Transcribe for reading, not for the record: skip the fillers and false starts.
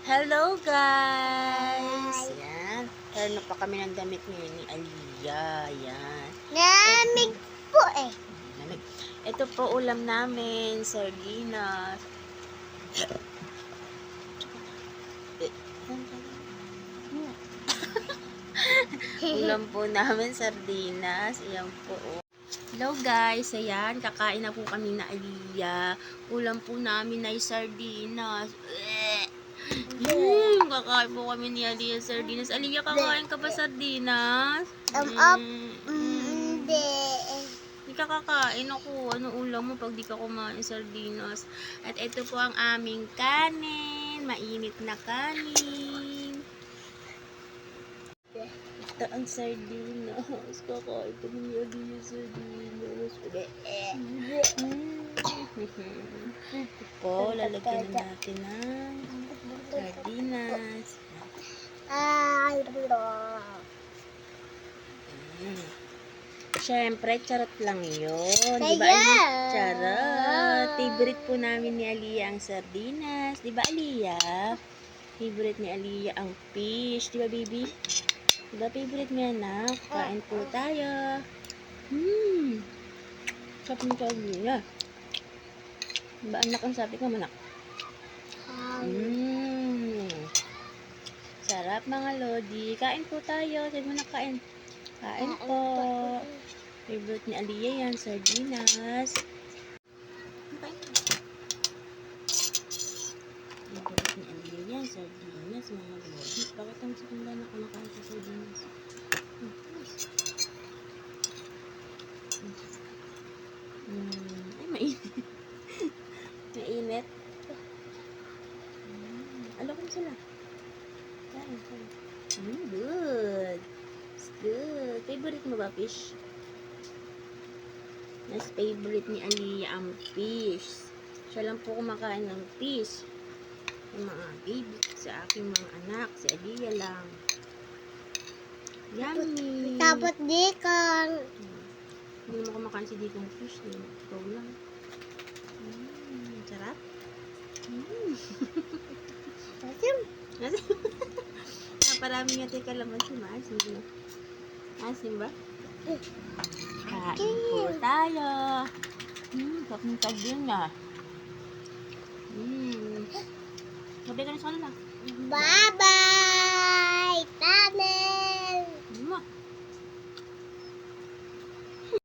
Hello guys! Yan. Turn pa kami ng damit ngayon ni Aliyah. Yan. Lamig po eh. Lamig. Ito po ulam namin. Sardinas. Ulam po namin sardinas. Ayan po. Hello guys. Ayan. Kakain na po kami na Aliyah. Ulam po namin ay sardinas. Kakain po kami ni Aliyah sardinas. Aliyah, kakain ka ba sardinas? Hindi. Hindi ka kakain ako. Ano ulam mo pag di ka kumain sardinas? At ito po ang aming kanin. Mainit na kanin. Ito ang sardinas. Kakain po ni Aliyah sardinas. Ito po, lalagyan na natin ng sardinas. Siyempre, charot lang yun. Di ba, Aliyah? Charot. Favorite po namin ni Aliyah ang sardinas. Di ba, Aliyah? Favorite ni Aliyah ang fish. Di ba, baby? Di ba, favorite mo yan, anak? Kain po tayo. Sarap ng sardinas. Di ba, anak, ang sabi ko, manak? Sarap mga lodi. Kain po tayo. Sabi mo na kain. Kain po. Favorite ni Aliyah yan, sardinas. Favorite ni Aliyah yan, sardinas mga lodi. Bakit ang sakanda na kumakain sa sardinas? Ay, mainit. Mainit. Ano ko sila? Good. It's good. Favorite mo ba fish? Mas favorite ni Aliyah ang fish. Siya lang po kumakain ng fish. Yung mga baby sa aking mga anak. Si Aliyah lang. Yummy. Tapos di kang Hindi mo kumakain si Dikong fish. Ikaw lang. Sarap. Parami nga tayo kalamansi. Maasim na. Maasim ba? Kain po tayo. Sarap ng sardinas. Sabi ka na sa kanila. bye-bye. Tane.